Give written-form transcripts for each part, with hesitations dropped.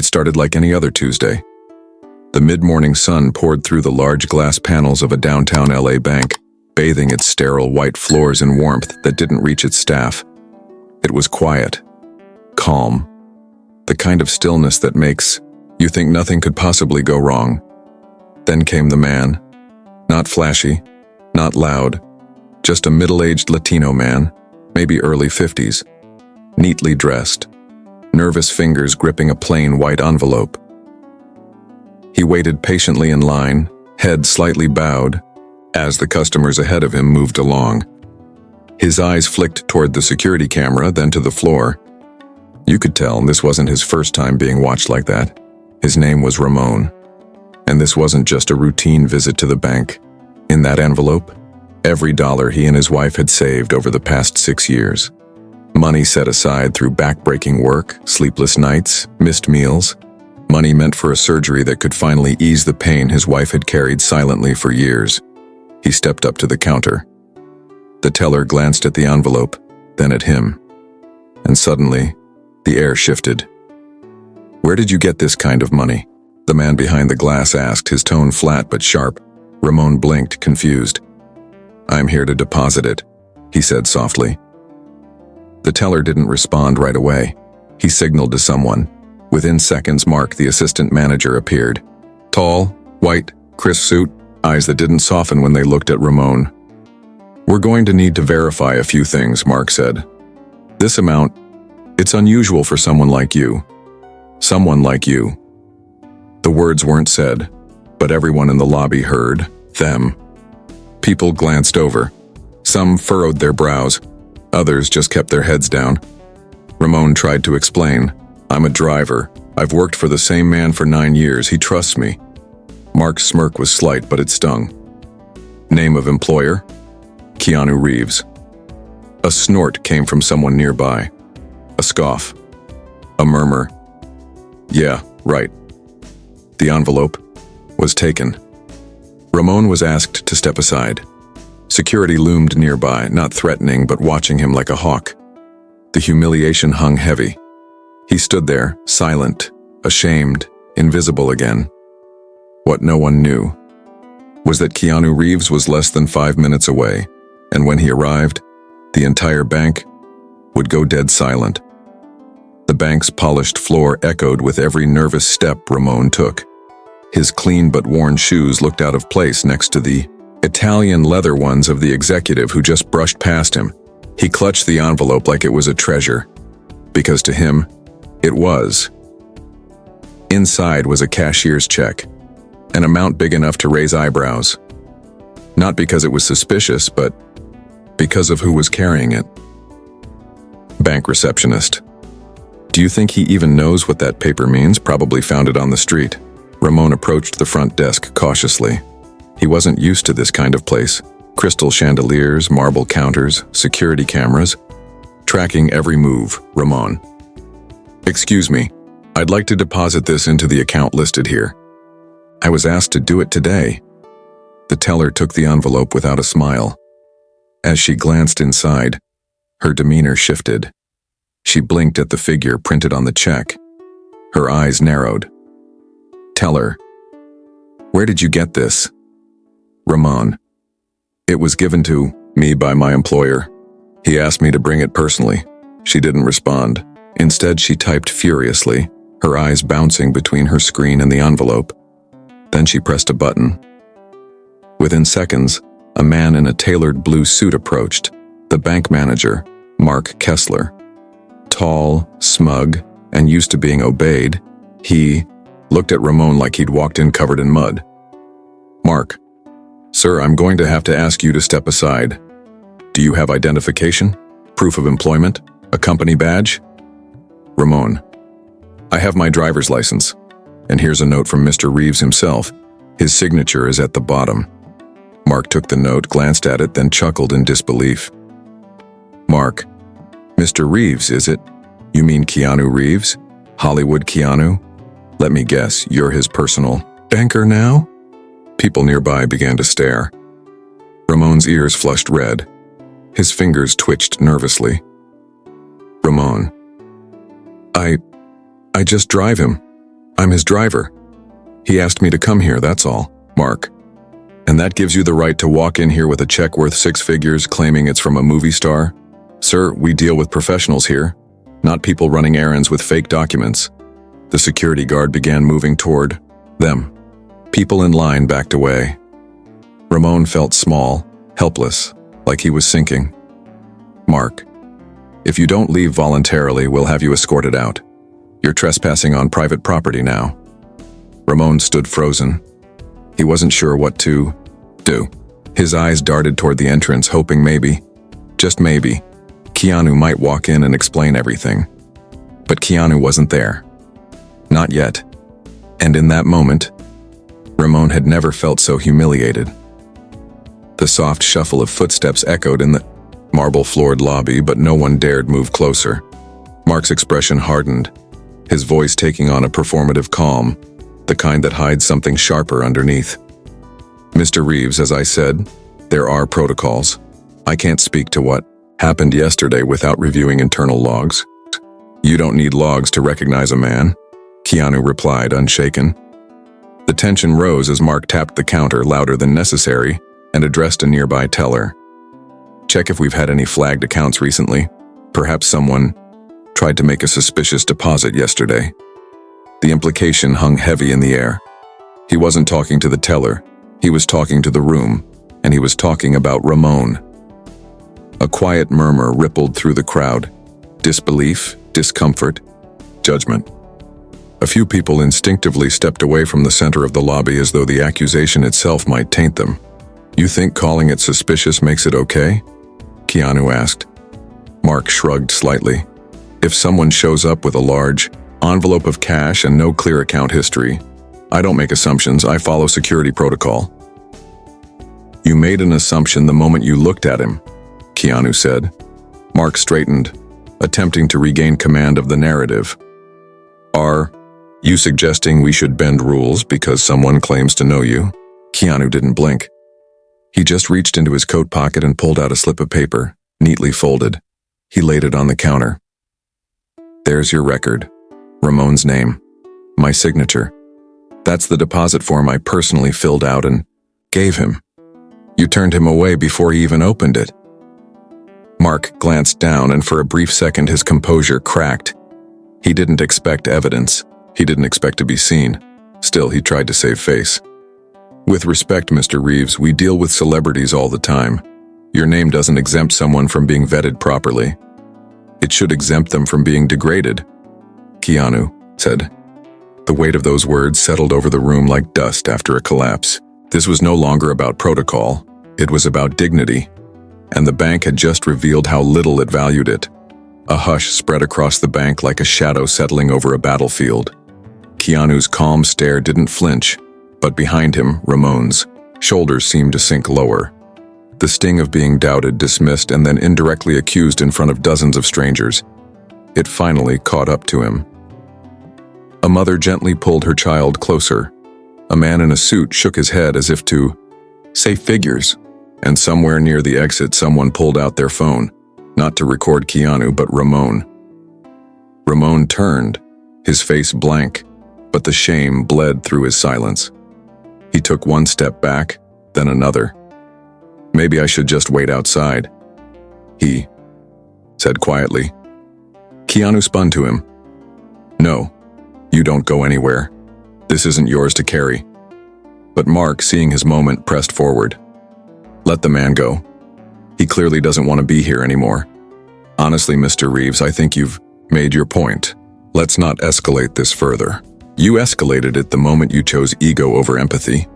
It started like any other Tuesday. The mid-morning sun poured through the large glass panels of a downtown LA bank, bathing its sterile white floors in warmth that didn't reach its staff. It was quiet, calm, the kind of stillness that makes you think nothing could possibly go wrong. Then came the man. Not flashy, not loud, just a middle-aged Latino man, maybe early 50s, neatly dressed, nervous fingers gripping a plain white envelope. He waited patiently in line, head slightly bowed, as the customers ahead of him moved along. His eyes flicked toward the security camera, then to the floor. You could tell this wasn't his first time being watched like that. His name was Ramon. And this wasn't just a routine visit to the bank. In that envelope, every dollar he and his wife had saved over the past 6 years. Money set aside through back-breaking work, sleepless nights, missed meals. Money meant for a surgery that could finally ease the pain his wife had carried silently for years. He stepped up to the counter. The teller glanced at the envelope, then at him. And suddenly, the air shifted. "Where did you get this kind of money?" the man behind the glass asked, his tone flat but sharp. Ramon blinked, confused. "I'm here to deposit it," he said softly. The teller didn't respond right away. He signaled to someone. Within seconds, Mark, the assistant manager, appeared. Tall, white, crisp suit, eyes that didn't soften when they looked at Ramon. "We're going to need to verify a few things," Mark said. "This amount, it's unusual for someone like you. Someone like you." The words weren't said, but everyone in the lobby heard them. People glanced over. Some furrowed their brows. Others just kept their heads down. Ramon tried to explain. "I'm a driver. I've worked for the same man for 9 years. He trusts me." Mark's smirk was slight, but it stung. "Name of employer?" "Keanu Reeves." A snort came from someone nearby. A scoff. A murmur. "Yeah, right." The envelope was taken. Ramon was asked to step aside. Security loomed nearby, not threatening but watching him like a hawk. The humiliation hung heavy. He stood there, silent, ashamed, invisible again. What no one knew was that Keanu Reeves was less than 5 minutes away, and when he arrived, the entire bank would go dead silent. The bank's polished floor echoed with every nervous step Ramon took. His clean but worn shoes looked out of place next to the Italian leather ones of the executive who just brushed past him. He clutched the envelope like it was a treasure, because to him, it was. Inside was a cashier's check, an amount big enough to raise eyebrows. Not because it was suspicious, but because of who was carrying it. Bank receptionist. "Do you think he even knows what that paper means? Probably found it on the street." Ramon approached the front desk cautiously. He wasn't used to this kind of place. Crystal chandeliers, marble counters, security cameras, tracking every move. "Ramon. Excuse me, I'd like to deposit this into the account listed here." "I was asked to do it today." The teller took the envelope without a smile. As she glanced inside, her demeanor shifted. She blinked at the figure printed on the check. Her eyes narrowed. "Teller, where did you get this?" "Ramon. It was given to me by my employer. He asked me to bring it personally." She didn't respond. Instead, she typed furiously, her eyes bouncing between her screen and the envelope. Then she pressed a button. Within seconds, a man in a tailored blue suit approached, the bank manager, Mark Kessler. Tall, smug, and used to being obeyed, he looked at Ramon like he'd walked in covered in mud. "Mark, sir, I'm going to have to ask you to step aside. Do you have identification? Proof of employment? A company badge?" "Ramon, I have my driver's license. And here's a note from Mr. Reeves himself. His signature is at the bottom." Mark took the note, glanced at it, then chuckled in disbelief. "Mark, Mr. Reeves, is it? You mean Keanu Reeves? Hollywood Keanu? Let me guess, you're his personal banker now?" People nearby began to stare. Ramon's ears flushed red. His fingers twitched nervously. "Ramon, I just drive him. I'm his driver. He asked me to come here, that's all, Mark. And that gives you the right to walk in here with a check worth 6 figures claiming it's from a movie star? Sir, we deal with professionals here, not people running errands with fake documents. The security guard began moving toward them. People in line backed away. Ramon felt small, helpless, like he was sinking. Mark, if you don't leave voluntarily, we'll have you escorted out. You're trespassing on private property now. Ramon stood frozen. He wasn't sure what to do. His eyes darted toward the entrance, hoping maybe, just maybe, Keanu might walk in and explain everything. But Keanu wasn't there. Not yet. And in that moment, Ramon had never felt so humiliated. The soft shuffle of footsteps echoed in the marble-floored lobby, but no one dared move closer. Mark's expression hardened, his voice taking on a performative calm, the kind that hides something sharper underneath. Mr. Reeves, as I said, there are protocols. I can't speak to what happened yesterday without reviewing internal logs. You don't need logs to recognize a man, Keanu replied, unshaken. The tension rose as Mark tapped the counter louder than necessary and addressed a nearby teller. Check if we've had any flagged accounts recently. Perhaps someone tried to make a suspicious deposit yesterday. The implication hung heavy in the air. He wasn't talking to the teller. He was talking to the room, and he was talking about Ramon. A quiet murmur rippled through the crowd. Disbelief, discomfort, judgment. A few people instinctively stepped away from the center of the lobby as though the accusation itself might taint them. You think calling it suspicious makes it okay? Keanu asked. Mark shrugged slightly. If someone shows up with a large envelope of cash and no clear account history, I don't make assumptions, I follow security protocol. You made an assumption the moment you looked at him, Keanu said. Mark straightened, attempting to regain command of the narrative. Are you suggesting we should bend rules because someone claims to know you? Keanu didn't blink. He just reached into his coat pocket and pulled out a slip of paper, neatly folded. He laid it on the counter. There's your record. Ramon's name. My signature. That's the deposit form I personally filled out and gave him. You turned him away before he even opened it. Mark glanced down, and for a brief second his composure cracked. He didn't expect evidence. He didn't expect to be seen. Still, he tried to save face. With respect, Mr. Reeves, we deal with celebrities all the time. Your name doesn't exempt someone from being vetted properly. It should exempt them from being degraded, Keanu said. The weight of those words settled over the room like dust after a collapse. This was no longer about protocol. It was about dignity. And the bank had just revealed how little it valued it. A hush spread across the bank like a shadow settling over a battlefield. Keanu's calm stare didn't flinch, but behind him, Ramon's shoulders seemed to sink lower. The sting of being doubted, dismissed, and then indirectly accused in front of dozens of strangers. It finally caught up to him. A mother gently pulled her child closer. A man in a suit shook his head as if to say figures, and somewhere near the exit someone pulled out their phone, not to record Keanu but Ramon. Ramon turned, his face blank, but the shame bled through his silence. He took one step back, then another. Maybe I should just wait outside, he said quietly. Keanu spun to him. No, you don't go anywhere. This isn't yours to carry. But Mark, seeing his moment, pressed forward. Let the man go. He clearly doesn't want to be here anymore. Honestly, Mr. Reeves, I think you've made your point. Let's not escalate this further. You escalated it the moment you chose ego over empathy,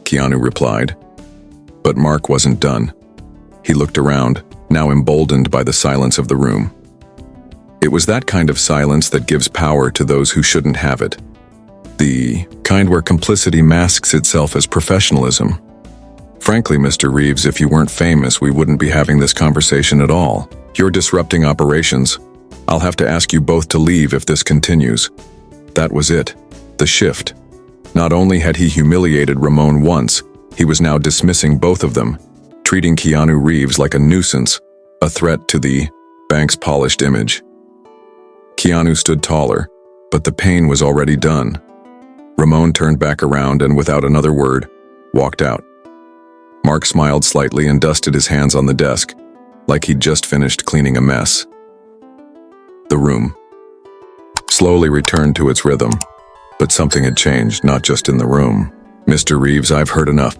Keanu replied. But Mark wasn't done. He looked around, now emboldened by the silence of the room. It was that kind of silence that gives power to those who shouldn't have it. The kind where complicity masks itself as professionalism. Frankly, Mr. Reeves, if you weren't famous, we wouldn't be having this conversation at all. You're disrupting operations. I'll have to ask you both to leave if this continues. That was it. The shift. Not only had he humiliated Ramon once, he was now dismissing both of them, treating Keanu Reeves like a nuisance, a threat to the bank's polished image. Keanu stood taller, but the pain was already done. Ramon turned back around and without another word, walked out. Mark smiled slightly and dusted his hands on the desk, like he'd just finished cleaning a mess. The room slowly returned to its rhythm, but something had changed, not just in the room. "Mr. Reeves, I've heard enough,"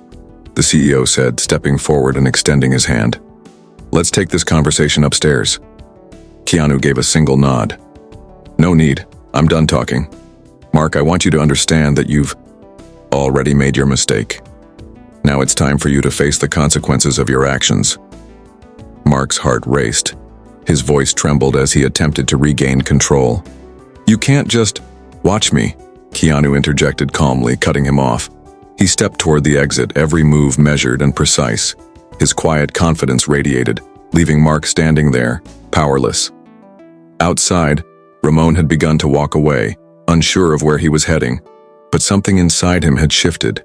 the CEO said, stepping forward and extending his hand. "Let's take this conversation upstairs." Keanu gave a single nod. "No need. I'm done talking. Mark, I want you to understand that you've already made your mistake. Now it's time for you to face the consequences of your actions." Mark's heart raced. His voice trembled as he attempted to regain control. "You can't just watch me," Keanu interjected calmly, cutting him off. He stepped toward the exit, every move measured and precise. His quiet confidence radiated, leaving Mark standing there, powerless. Outside, Ramon had begun to walk away, unsure of where he was heading, but something inside him had shifted.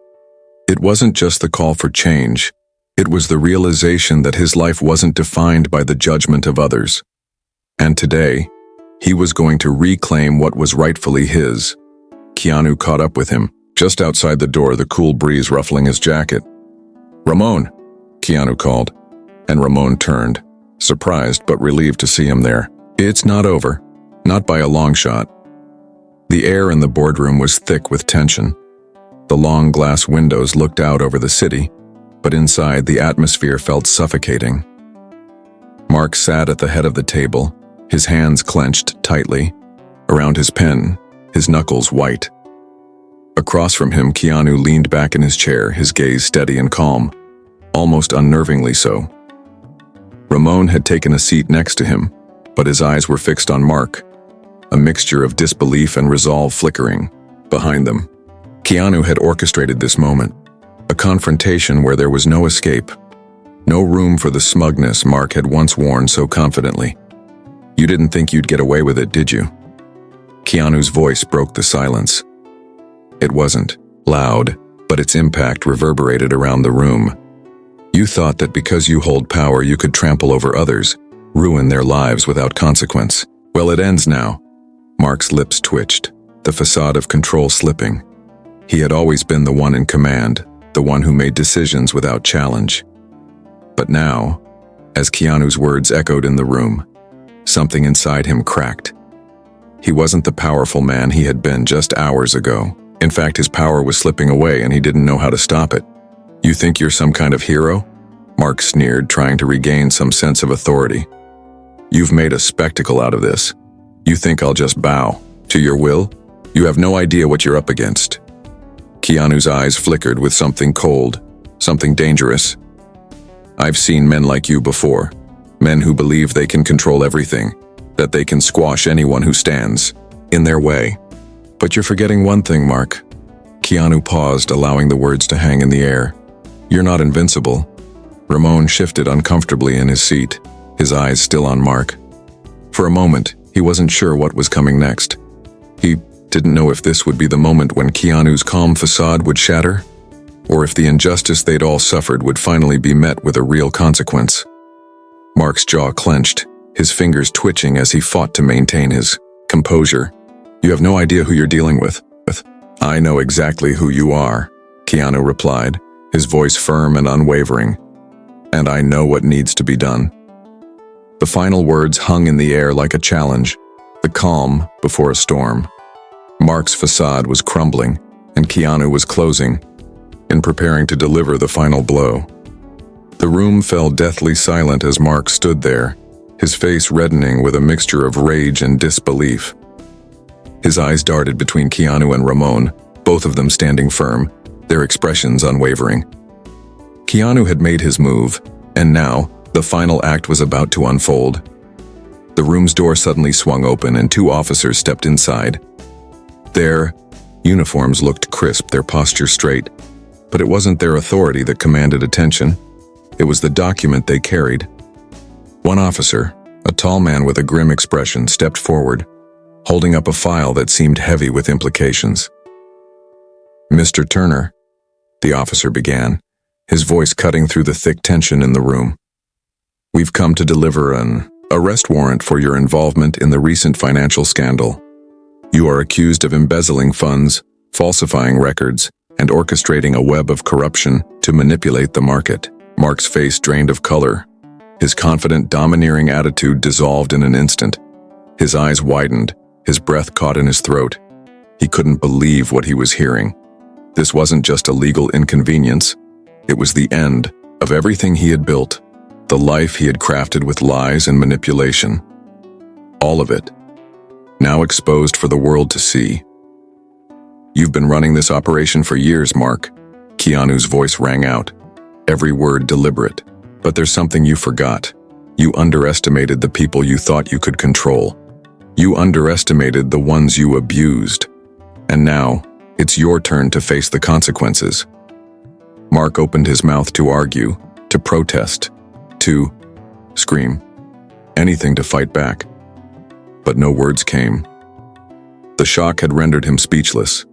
It wasn't just the call for change. It was the realization that his life wasn't defined by the judgment of others. And today, he was going to reclaim what was rightfully his. Keanu caught up with him, just outside the door, the cool breeze ruffling his jacket. "Ramon," Keanu called, and Ramon turned, surprised but relieved to see him there. "It's not over, not by a long shot." The air in the boardroom was thick with tension. The long glass windows looked out over the city, but inside the atmosphere felt suffocating. Mark sat at the head of the table, his hands clenched tightly. Around his pen, his knuckles white. Across from him, Keanu leaned back in his chair, his gaze steady and calm, almost unnervingly so. Ramon had taken a seat next to him, but his eyes were fixed on Mark, a mixture of disbelief and resolve flickering behind them. Keanu had orchestrated this moment, a confrontation where there was no escape, no room for the smugness Mark had once worn so confidently. "You didn't think you'd get away with it, did you?" Keanu's voice broke the silence. It wasn't loud, but its impact reverberated around the room. "You thought that because you hold power you could trample over others, ruin their lives without consequence. Well, it ends now." Mark's lips twitched, the facade of control slipping. He had always been the one in command, the one who made decisions without challenge. But now, as Keanu's words echoed in the room, something inside him cracked. He wasn't the powerful man he had been just hours ago. In fact, his power was slipping away and he didn't know how to stop it. "You think you're some kind of hero?" Mark sneered, trying to regain some sense of authority. "You've made a spectacle out of this. You think I'll just bow to your will? You have no idea what you're up against." Keanu's eyes flickered with something cold, something dangerous. "I've seen men like you before, men who believe they can control everything, that they can squash anyone who stands in their way. But you're forgetting one thing, Mark." Keanu paused, allowing the words to hang in the air. "You're not invincible." Ramon shifted uncomfortably in his seat, his eyes still on Mark. For a moment, he wasn't sure what was coming next. He didn't know if this would be the moment when Keanu's calm facade would shatter, or if the injustice they'd all suffered would finally be met with a real consequence. Mark's jaw clenched, his fingers twitching as he fought to maintain his composure. "You have no idea who you're dealing with." "I know exactly who you are," Keanu replied, his voice firm and unwavering. "And I know what needs to be done." The final words hung in the air like a challenge, the calm before a storm. Mark's facade was crumbling, and Keanu was closing, in preparing to deliver the final blow. The room fell deathly silent as Mark stood there, his face reddening with a mixture of rage and disbelief. His eyes darted between Keanu and Ramon, both of them standing firm, their expressions unwavering. Keanu had made his move, and now, the final act was about to unfold. The room's door suddenly swung open and two officers stepped inside. Their uniforms looked crisp, their posture straight, but it wasn't their authority that commanded attention. It was the document they carried. One officer, a tall man with a grim expression, stepped forward, holding up a file that seemed heavy with implications. "Mr. Turner," the officer began, his voice cutting through the thick tension in the room. "We've come to deliver an arrest warrant for your involvement in the recent financial scandal. You are accused of embezzling funds falsifying records, and orchestrating a web of corruption to manipulate the market. Mark's face drained of color. His confident, domineering attitude dissolved in an instant. His eyes widened, his breath caught in his throat. He couldn't believe what he was hearing. This wasn't just a legal inconvenience. It was the end of everything he had built, the life he had crafted with lies and manipulation. All of it, now exposed for the world to see. "You've been running this operation for years, Mark." Keanu's voice rang out, every word deliberate. "But there's something you forgot. You underestimated the people you thought you could control. You underestimated the ones you abused. And now, it's your turn to face the consequences." Mark opened his mouth to argue, to protest, to scream, anything to fight back. But no words came. The shock had rendered him speechless.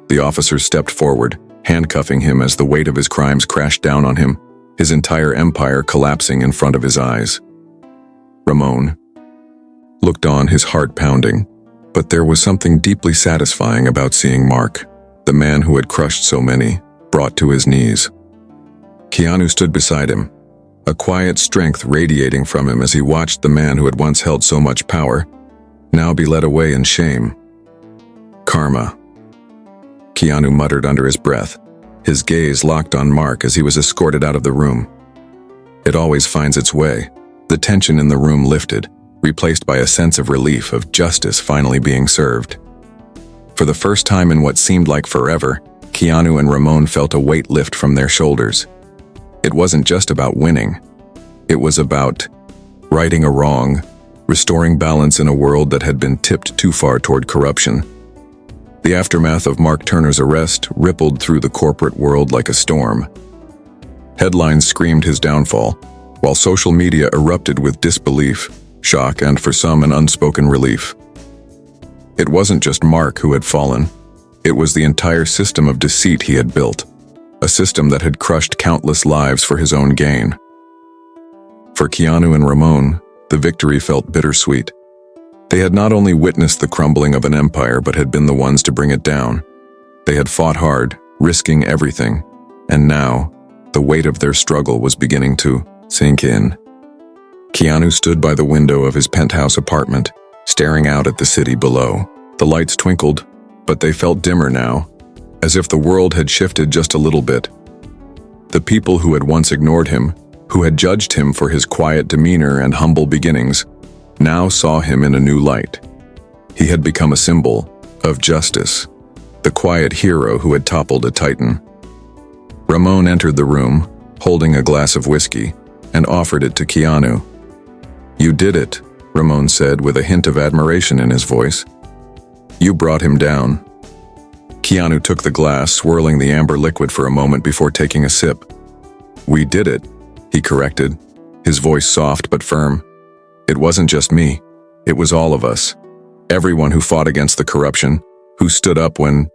The officers stepped forward, handcuffing him as the weight of his crimes crashed down on him, his entire empire collapsing in front of his eyes. Ramon looked on, his heart pounding, but there was something deeply satisfying about seeing Mark, the man who had crushed so many, brought to his knees. Keanu stood beside him, a quiet strength radiating from him as he watched the man who had once held so much power now be led away in shame. "Karma," Keanu muttered under his breath, his gaze locked on Mark as he was escorted out of the room. It always finds its way. The tension in the room lifted, replaced by a sense of relief of justice finally being served. For the first time in what seemed like forever, Keanu and Ramon felt a weight lift from their shoulders. It wasn't just about winning. It was about righting a wrong, restoring balance in a world that had been tipped too far toward corruption. The aftermath of Mark Turner's arrest rippled through the corporate world like a storm. Headlines screamed his downfall, while social media erupted with disbelief, shock, and for some, an unspoken relief. It wasn't just Mark who had fallen. It was the entire system of deceit he had built, a system that had crushed countless lives for his own gain. For Keanu and Ramon, the victory felt bittersweet. They had not only witnessed the crumbling of an empire, but had been the ones to bring it down. They had fought hard, risking everything, and now, the weight of their struggle was beginning to sink in. Keanu stood by the window of his penthouse apartment, staring out at the city below. The lights twinkled, but they felt dimmer now, as if the world had shifted just a little bit. The people who had once ignored him, who had judged him for his quiet demeanor and humble beginnings, now saw him in a new light. He had become a symbol of justice, the quiet hero who had toppled a titan. Ramon entered the room, holding a glass of whiskey, and offered it to Keanu. "You did it," Ramon said with a hint of admiration in his voice. "You brought him down." Keanu took the glass, swirling the amber liquid for a moment before taking a sip. "We did it," he corrected, his voice soft but firm. "It wasn't just me. It was all of us. Everyone who fought against the corruption, who stood up when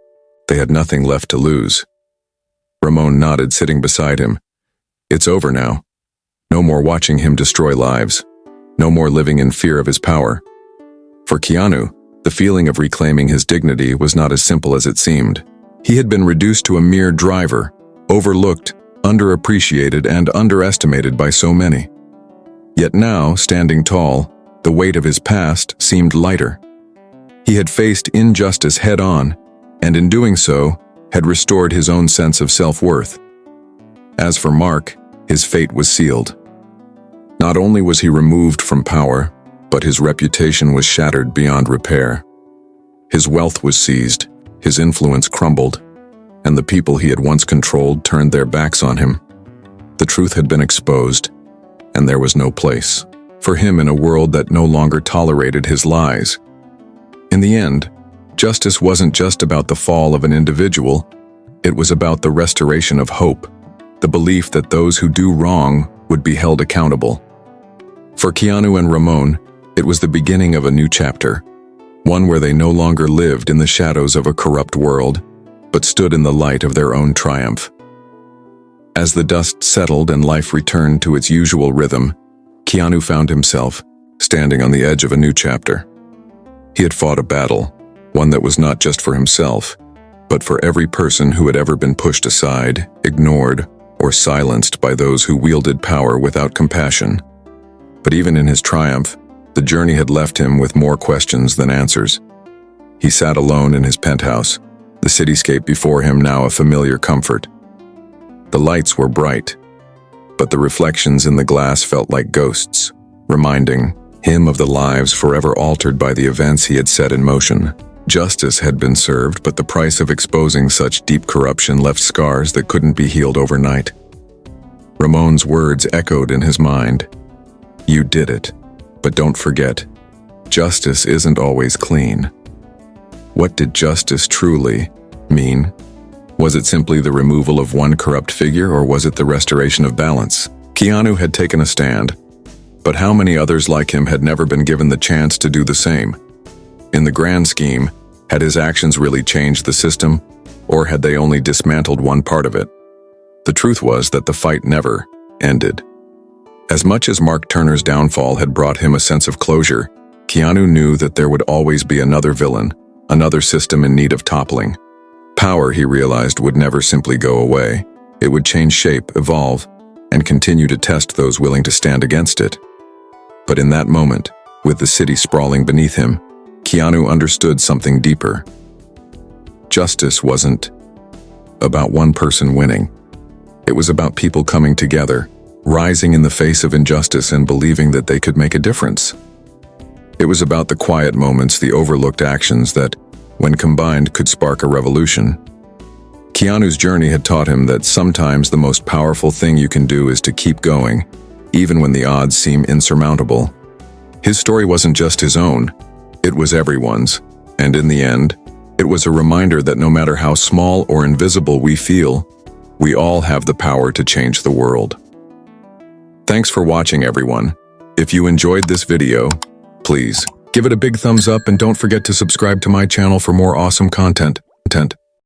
they had nothing left to lose." Ramon nodded, sitting beside him. "It's over now. No more watching him destroy lives. No more living in fear of his power." For Keanu, the feeling of reclaiming his dignity was not as simple as it seemed. He had been reduced to a mere driver, overlooked, underappreciated, and underestimated by so many. Yet now, standing tall, the weight of his past seemed lighter. He had faced injustice head-on, and in doing so, had restored his own sense of self-worth. As for Mark, his fate was sealed. Not only was he removed from power, but his reputation was shattered beyond repair. His wealth was seized, his influence crumbled, and the people he had once controlled turned their backs on him. The truth had been exposed, and there was no place for him in a world that no longer tolerated his lies. In the end, justice wasn't just about the fall of an individual, it was about the restoration of hope, the belief that those who do wrong would be held accountable. For Keanu and Ramon, it was the beginning of a new chapter, one where they no longer lived in the shadows of a corrupt world, but stood in the light of their own triumph. As the dust settled and life returned to its usual rhythm, Keanu found himself standing on the edge of a new chapter. He had fought a battle, one that was not just for himself, but for every person who had ever been pushed aside, ignored, or silenced by those who wielded power without compassion. But even in his triumph, the journey had left him with more questions than answers. He sat alone in his penthouse, the cityscape before him now a familiar comfort. The lights were bright, but the reflections in the glass felt like ghosts, reminding him of the lives forever altered by the events he had set in motion. Justice had been served, but the price of exposing such deep corruption left scars that couldn't be healed overnight. Ramon's words echoed in his mind. You did it, but don't forget, justice isn't always clean. What did justice truly mean? Was it simply the removal of one corrupt figure, or was it the restoration of balance? Keanu had taken a stand, but how many others like him had never been given the chance to do the same? In the grand scheme, had his actions really changed the system, or had they only dismantled one part of it? The truth was that the fight never ended. As much as Mark Turner's downfall had brought him a sense of closure, Keanu knew that there would always be another villain, another system in need of toppling. Power, he realized, would never simply go away. It would change shape, evolve, and continue to test those willing to stand against it. But in that moment, with the city sprawling beneath him, Keanu understood something deeper. Justice wasn't about one person winning. It was about people coming together, rising in the face of injustice and believing that they could make a difference. It was about the quiet moments, the overlooked actions that, when combined, could spark a revolution. Keanu's journey had taught him that sometimes the most powerful thing you can do is to keep going, even when the odds seem insurmountable. His story wasn't just his own, it was everyone's, and in the end, it was a reminder that no matter how small or invisible we feel, we all have the power to change the world. Thanks for watching, everyone. If you enjoyed this video, please give it a big thumbs up and don't forget to subscribe to my channel for more awesome content.